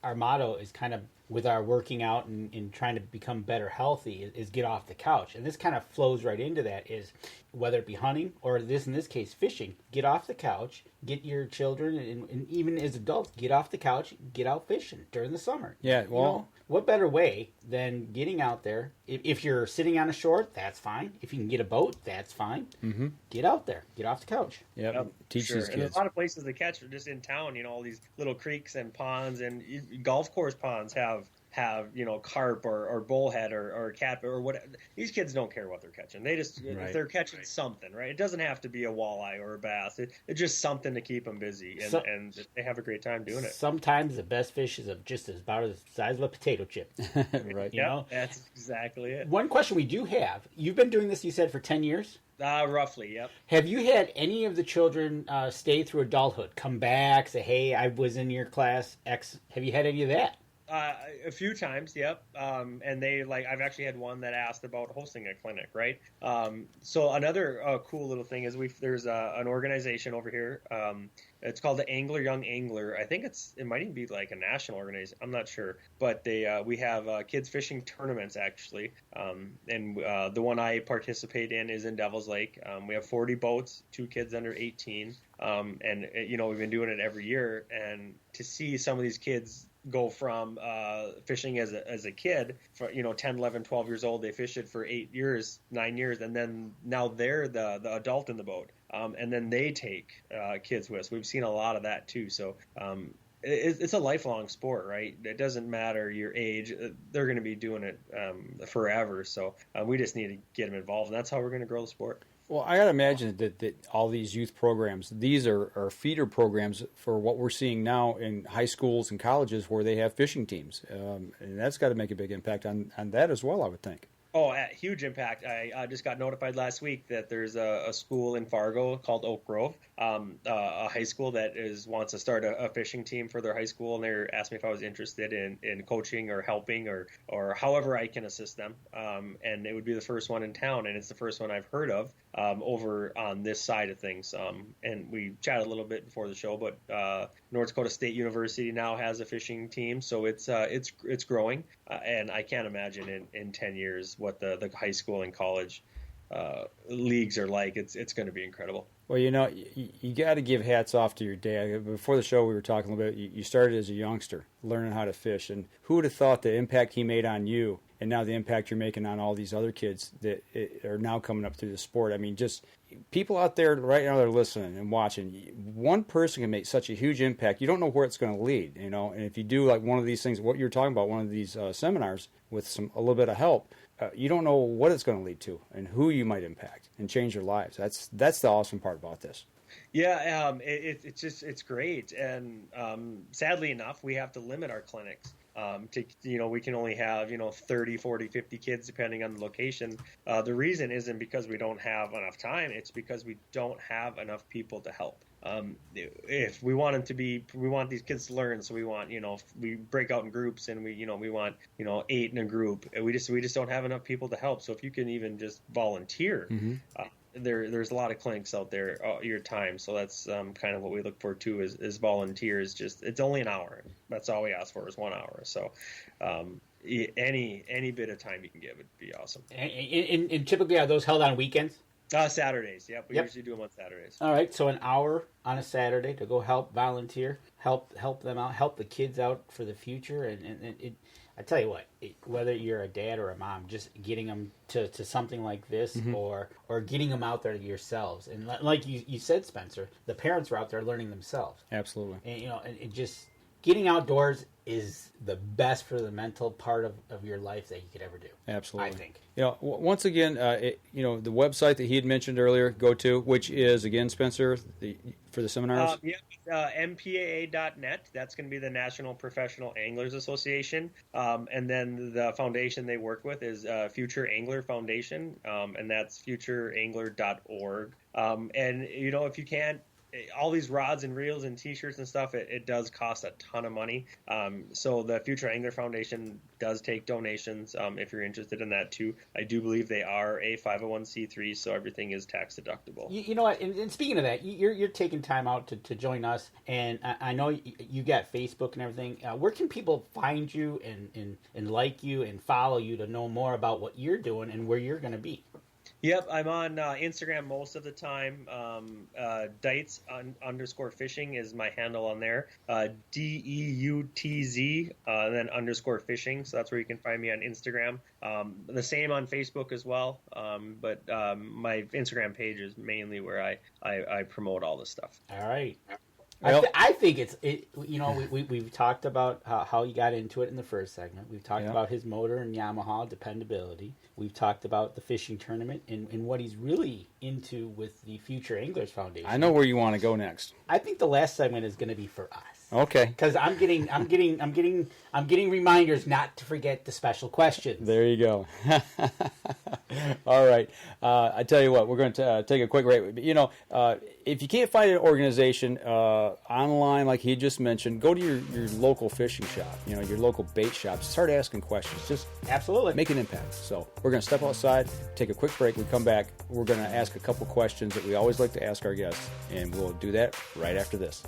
our motto is kind of, with our working out and trying to become better healthy, is get off the couch. And this kind of flows right into that, is whether it be hunting or in this case fishing, get off the couch, get your children and even as adults, get off the couch, get out fishing during the summer. Yeah, well, what better way than getting out there? If you're sitting on a shore, that's fine. If you can get a boat, that's fine. Get out there, get off the couch. Yep. Teach these kids. And there's a lot of places to catch just in town. All these little creeks and ponds, and golf course ponds have carp or bullhead or catfish or whatever. These kids don't care what they're catching. They just if they're catching something, right? It doesn't have to be a walleye or a bass. It's just something to keep them busy, and they have a great time doing it. Sometimes the best fish is just about the size of a potato chip. Right. That's exactly it. One question we do have: you've been doing this, you said, for 10 years. Roughly, yep. Have you had any of the children stay through adulthood, come back, say, "Hey, I was in your class X"? Have you had any of that? A few times, yep. And I've actually had one that asked about hosting a clinic, right? So another cool little thing is there's an organization over here. It's called the Young Angler. I think it might even be like a national organization. I'm not sure, but we have kids fishing tournaments actually. And the one I participate in is in Devil's Lake. We have 40 boats, 2 kids under 18. And we've been doing it every year, and to see some of these kids go from fishing as a kid for 10, 11, 12 years old, they fished it for 9 years, and then now they're the adult in the boat, and then they take kids with us. We've seen a lot of that too. So it's a lifelong sport, right? It doesn't matter your age, they're going to be doing it forever. So we just need to get them involved, and that's how we're going to grow the sport. Well, I got to imagine that all these youth programs, these are feeder programs for what we're seeing now in high schools and colleges where they have fishing teams. And that's got to make a big impact on that as well, I would think. Oh, huge impact. I just got notified last week that there's a school in Fargo called Oak Grove, a high school that wants to start a fishing team for their high school, and they asked me if I was interested in coaching or helping or however I can assist them. And it would be the first one in town, and it's the first one I've heard of over on this side of things. And we chatted a little bit before the show, but North Dakota State University now has a fishing team, so it's growing, and I can't imagine in 10 years what the high school and college leagues are like. It's going to be incredible. Well, you got to give hats off to your dad. Before the show, we were talking a little bit. You started as a youngster, learning how to fish, and who would have thought the impact he made on you, and now the impact you're making on all these other kids that are now coming up through the sport. Just people out there right now that are listening and watching. One person can make such a huge impact. You don't know where it's going to lead, And if you do like one of these things, what you're talking about, one of these seminars with a little bit of help, you don't know what it's going to lead to and who you might impact and change their lives. That's the awesome part about this. Yeah, it's great, and sadly enough, we have to limit our clinics. We can only have 30, 40, 50 kids depending on the location. The reason isn't because we don't have enough time; it's because we don't have enough people to help. if we want them to be, we want these kids to learn. So we want, we break out in groups, and we want 8 in a group. And we just don't have enough people to help. So if you can even just volunteer, there's a lot of clinics out there your time. So that's kind of what we look for too, is volunteers. Just, it's only an hour. That's all we ask for, is 1 hour. So any bit of time you can give would be awesome. And typically, are those held on weekends? Saturdays. Yep. We usually do them on Saturdays. All right. So an hour on a Saturday to go volunteer, help them out, help the kids out for the future. And I tell you what, whether you're a dad or a mom, just getting them to something like this, or getting them out there yourselves. And like you said, Spencer, the parents are out there learning themselves. Absolutely. And it just, getting outdoors is the best for the mental part of your life that you could ever do. Absolutely. I think. Once again, the website that he had mentioned earlier, go to, which is, again, Spencer, for the seminars? MPAA.net. That's going to be the National Professional Anglers Association. And then the foundation they work with is Future Angler Foundation, and that's futureangler.org. And, if you can't, all these rods and reels and T-shirts and stuff, it does cost a ton of money. So the Future Angler Foundation does take donations if you're interested in that too. I do believe they are a 501c3, so everything is tax deductible. You know what? And speaking of that, you're taking time out to join us, and I know you got Facebook and everything. Where can people find you and like you and follow you to know more about what you're doing and where you're going to be? Yep, I'm on Instagram most of the time. Deutz _fishing is my handle on there. DEUTZ and then _fishing. So that's where you can find me on Instagram. The same on Facebook as well. But my Instagram page is mainly where I promote all this stuff. All right. I think we've talked about how he got into it in the first segment. We've talked about his motor and Yamaha dependability. We've talked about the fishing tournament and what he's really into with the Future Anglers Foundation. I know where you want to go next. I think the last segment is going to be for us. Okay. Because I'm getting reminders not to forget the special questions. There you go. All right. I tell you what, we're going to take a quick break. If you can't find an organization online, like he just mentioned, go to your local fishing shop, your local bait shop. Start asking questions. Just absolutely make an impact. So we're going to step outside, take a quick break. We come back. We're going to ask a couple questions that we always like to ask our guests, and we'll do that right after this.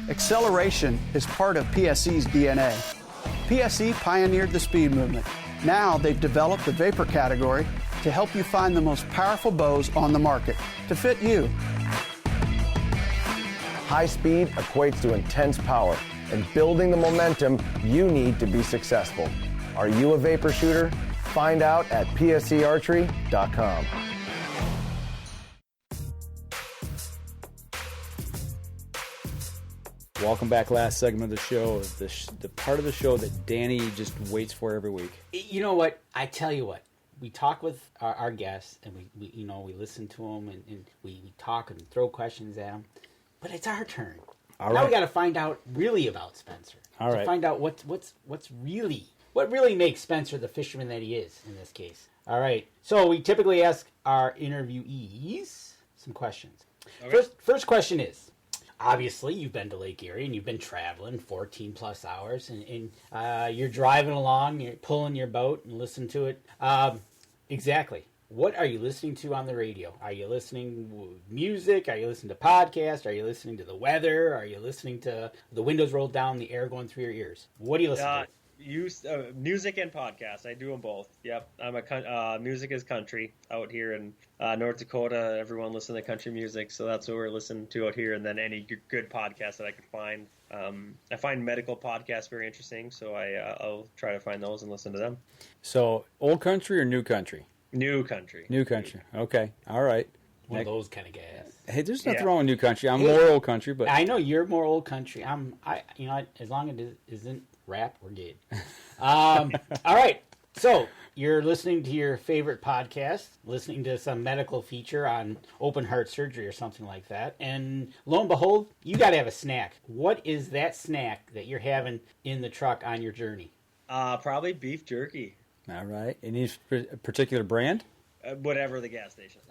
Acceleration is part of PSE's DNA. PSE pioneered the speed movement. Now they've developed the vapor category to help you find the most powerful bows on the market to fit you. High speed equates to intense power and building the momentum you need to be successful. Are you a vapor shooter? Find out at psearchery.com. Welcome back. Last segment of the show, the part of the show that Danny just waits for every week. You know what? I tell you what. We talk with our guests, and we listen to them, and we talk and throw questions at them. But it's our turn. All now right. we got to find out really about Spencer. All right. To find out what really makes Spencer the fisherman that he is in this case. All right. So we typically ask our interviewees some questions. Okay. First question is, obviously, you've been to Lake Erie and you've been traveling 14 plus hours, and you're driving along, you're pulling your boat and listen to it. Exactly. What are you listening to on the radio? Are you listening to music? Are you listening to podcasts? Are you listening to the weather? Are you listening to the windows rolled down, the air going through your ears? What do you listen to? Music and podcasts. I do them both. Yep. Music is country out here in North Dakota. Everyone listens to country music, so that's what we're listening to out here. And then any good podcast that I could find. I find medical podcasts very interesting, so I'll try to find those and listen to them. So, old country or new country? New country. New country. Okay. All right. One of those kind of guys. Hey, there's nothing wrong with new country. I'm more old country, but I know you're more old country. As long as it isn't rap, we're good. All right. So you're listening to your favorite podcast, listening to some medical feature on open heart surgery or something like that, and lo and behold, you got to have a snack. What is that snack that you're having in the truck on your journey? Probably beef jerky. All right. Any particular brand? Whatever the gas station.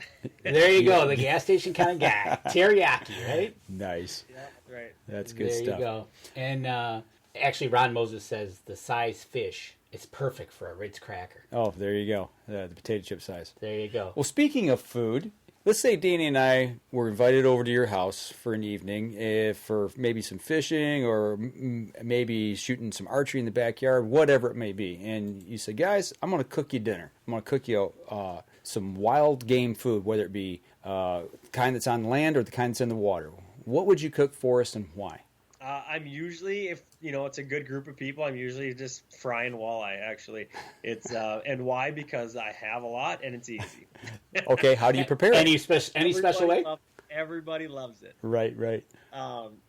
There you go, the gas station kind of guy. Teriyaki, right? Nice. Yeah, right. That's good stuff. There you go. And actually, Ron Moses says the size fish is perfect for a Ritz cracker. Oh, there you go. The potato chip size. There you go. Well, speaking of food, let's say Danny and I were invited over to your house for an evening for maybe some fishing or maybe shooting some archery in the backyard, whatever it may be. And you say, guys, I'm going to cook you dinner. I'm going to cook you some wild game food, whether it be the kind that's on land or the kind that's in the water. What would you cook for us and why? I'm usually, if it's a good group of people, I'm usually just frying walleye. Actually, it's and why? Because I have a lot and it's easy. Okay, how do you prepare it? Any special way? Everybody loves it. Right.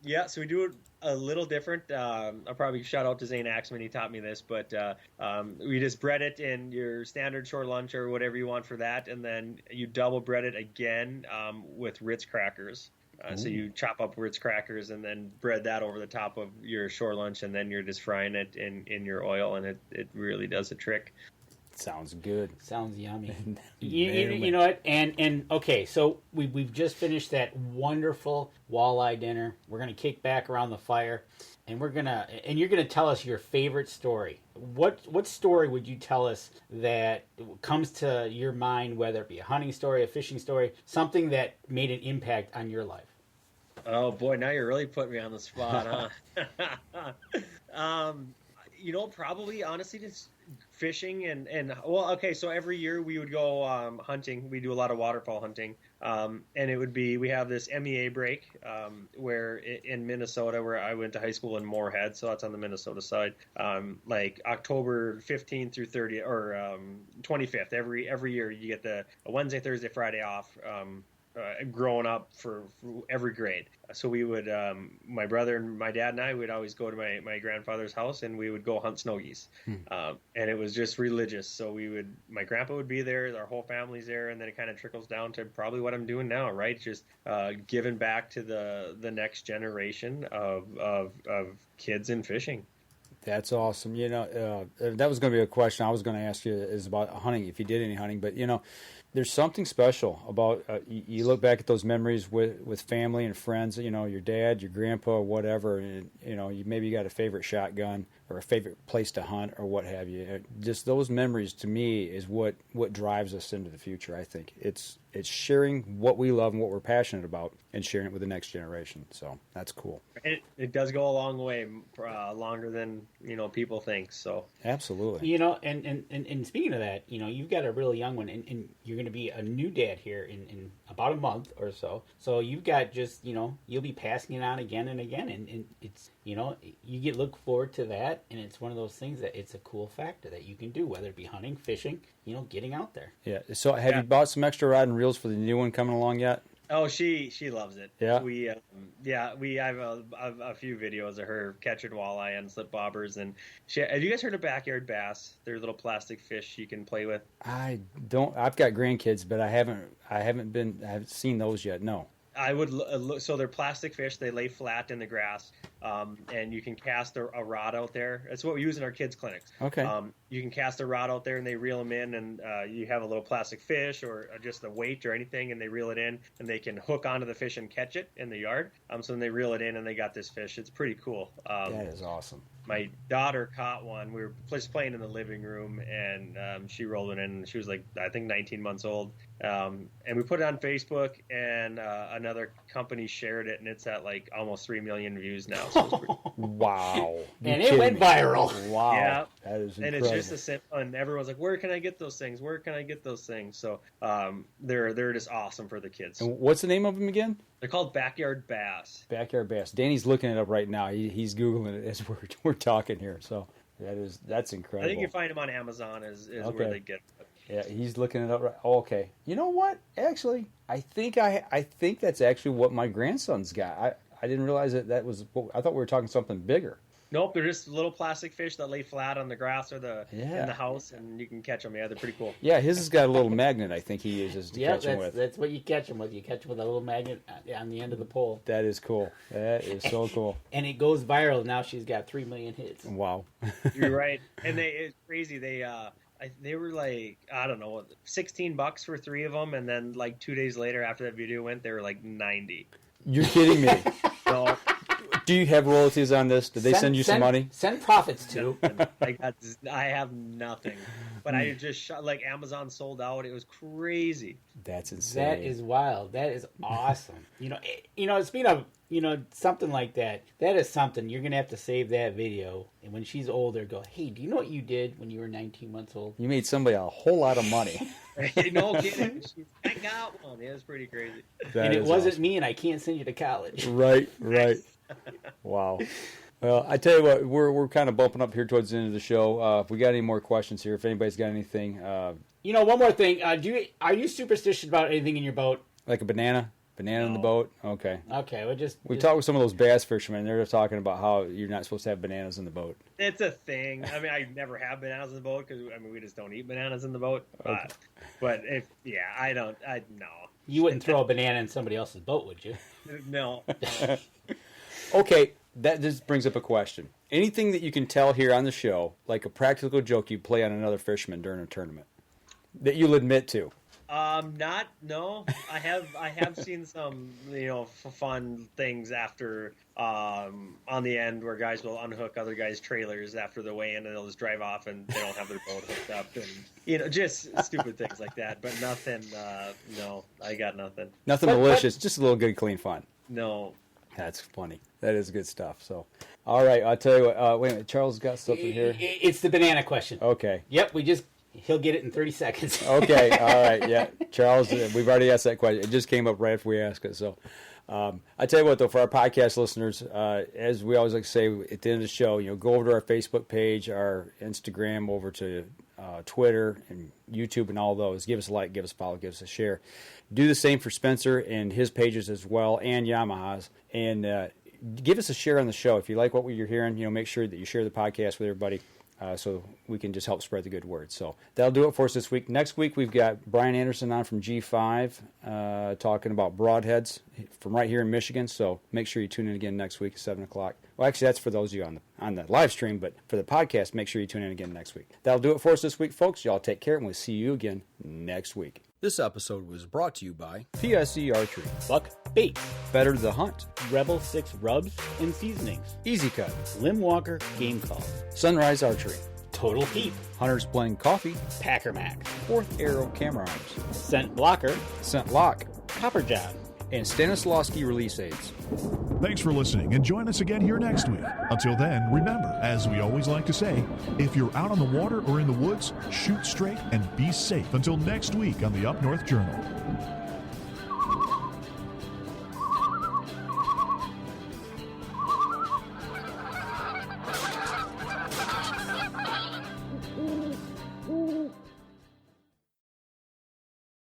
Yeah, so we do it a little different. I'll probably shout out to Zane Axman. He taught me this, but we just bread it in your standard short lunch or whatever you want for that, and then you double bread it again with Ritz crackers. So you chop up Ritz crackers and then bread that over the top of your shore lunch, and then you're just frying it in your oil, and it really does a trick. Sounds good. Sounds yummy. you know what? And okay, so we've just finished that wonderful walleye dinner. We're gonna kick back around the fire, and you're gonna tell us your favorite story. What story would you tell us that comes to your mind, whether it be a hunting story, a fishing story, something that made an impact on your life? Oh boy, now you're really putting me on the spot, huh? Probably honestly just fishing and well, okay, so every year we would go hunting. We do a lot of waterfowl hunting, and it would be, we have this MEA break where in Minnesota, where I went to high school in Moorhead, so that's on the Minnesota side, like October 15th through 30th or 25th. Every year you get a Wednesday, Thursday, Friday off. Growing up for every grade. So we would, my brother and my dad and I would always go to my grandfather's house, and we would go hunt snow geese. And it was just religious. So my grandpa would be there, our whole family's there, and then it kind of trickles down to probably what I'm doing now, right? Just giving back to the next generation of kids in fishing. That's awesome. That was going to be a question I was going to ask you, is about hunting, if you did any hunting. But, there's something special about, you look back at those memories with family and friends, your dad, your grandpa, whatever, and, maybe you got a favorite shotgun or a favorite place to hunt or what have you. Just those memories, to me, is what drives us into the future, I think. It's sharing what we love and what we're passionate about and sharing it with the next generation. So that's cool. It does go a long way, longer than, people think. So absolutely. And speaking of that, you've got a really young one, and you're going to be a new dad here in about a month or so. So you've got just, you'll be passing it on again and again, and it's, you look forward to that, and it's one of those things that it's a cool factor that you can do, whether it be hunting, fishing, getting out there. Yeah. So have you bought some extra rod and reels for the new one coming along yet? Oh, she loves it. Yeah. We have a few videos of her catching walleye and slip bobbers, and have you guys heard of backyard bass? They're little plastic fish you can play with. I don't. I've got grandkids, but I haven't seen those yet. No. I would look. So they're plastic fish. They lay flat in the grass, and you can cast a rod out there. That's what we use in our kids' clinics. Okay. You can cast a rod out there, and they reel them in, and you have a little plastic fish or just a weight or anything, and they reel it in, and they can hook onto the fish and catch it in the yard. So then they reel it in, and they got this fish. It's pretty cool. That is awesome. My daughter caught one. We were just playing in the living room, and she rolled it in. She was like, I think 19 months old. And we put it on Facebook, and another company shared it, and it's at like almost 3 million views now. So wow. And it went viral. Wow. Yeah. That is incredible. And it's just a simple, and everyone's like, where can I get those things? Where can I get those things? So they're just awesome for the kids. And what's the name of them again? They're called backyard bass. Backyard bass. Danny's looking it up right now. He's Googling it as we're talking here. So that's incredible. I think you find them on Amazon is okay. Where they get it. Yeah, he's looking it up right. Oh, okay. You know what? Actually, I think that's actually what my grandson's got. I didn't realize that was. I thought we were talking something bigger. Nope, they're just little plastic fish that lay flat on the grass or in the house, and you can catch them. Yeah, they're pretty cool. Yeah, his has got a little magnet, I think he uses to catch them with. That's what you catch them with. You catch them with a little magnet on the end of the pole. That is cool. That is so cool. And it goes viral. Now she's got 3 million hits. Wow. You're right. And it's crazy. They were like, I don't know, $16 for 3 of them, and then like 2 days later after that video went, they were like 90. You're kidding me. No. Do you have royalties on this? Did they send you some money? Send profits too. I have nothing. But I just shot, like, Amazon sold out. It was crazy. That's insane. That is wild. That is awesome. Speaking of, something like that, that is something. You're going to have to save that video. And when she's older, go, hey, do you know what you did when you were 19 months old? You made somebody a whole lot of money. No kidding. I got one. It was pretty crazy. And it wasn't me, and I can't send you to college. Right. Wow. Well, I tell you what, we're kind of bumping up here towards the end of the show. If we got any more questions here, if anybody's got anything. One more thing. Are you superstitious about anything in your boat? Like a banana? Banana in the boat? Okay. Okay, we talked with some of those bass fishermen. They're talking about how you're not supposed to have bananas in the boat. It's a thing. I mean, I never have bananas in the boat because we just don't eat bananas in the boat. Okay. But no. You wouldn't throw a banana in somebody else's boat, would you? No. Okay, that just brings up a question. Anything that you can tell here on the show, like a practical joke you play on another fisherman during a tournament, that you'll admit to? No. I have seen some, fun things after, on the end where guys will unhook other guys' trailers after the weigh-in, and they'll just drive off and they don't have their boat hooked up, and, just stupid things like that. But nothing, no, I got nothing. Nothing malicious, just a little good, clean fun. No. That's funny. That is good stuff. So, all right, I'll tell you what. Wait a minute, Charles got something here. It's the banana question. Okay. Yep, he'll get it in 30 seconds. Okay, all right, yeah. Charles, we've already asked that question. It just came up right after we asked it. So, I tell you what, though, for our podcast listeners, as we always like to say at the end of the show, go over to our Facebook page, our Instagram, over to Twitter and YouTube and all those. Give us a like, give us a follow, give us a share. Do the same for Spencer and his pages as well, and Yamaha's. And give us a share on the show. If you like what you're hearing, make sure that you share the podcast with everybody so we can just help spread the good word. So that'll do it for us this week. Next week, we've got Brian Anderson on from G5 talking about broadheads from right here in Michigan. So make sure you tune in again next week at 7 o'clock. Well, actually, that's for those of you on the live stream, but for the podcast, make sure you tune in again next week. That'll do it for us this week, folks. Y'all take care, and we'll see you again next week. This episode was brought to you by PSE Archery, Buck Bait, Better the Hunt, Rebel 6 Rubs and Seasonings, Easy Cut, Lim Walker Game Calls, Sunrise Archery, Total Peep, Hunter's Blend Coffee, Packer Max, Fourth Arrow Camera Arms, Scent Blocker, Scent Lock, Copper John, and Stanislawski Release Aids. Thanks for listening, and join us again here next week. Until then, remember, as we always like to say, if you're out on the water or in the woods, shoot straight and be safe. Until next week on the Up North Journal.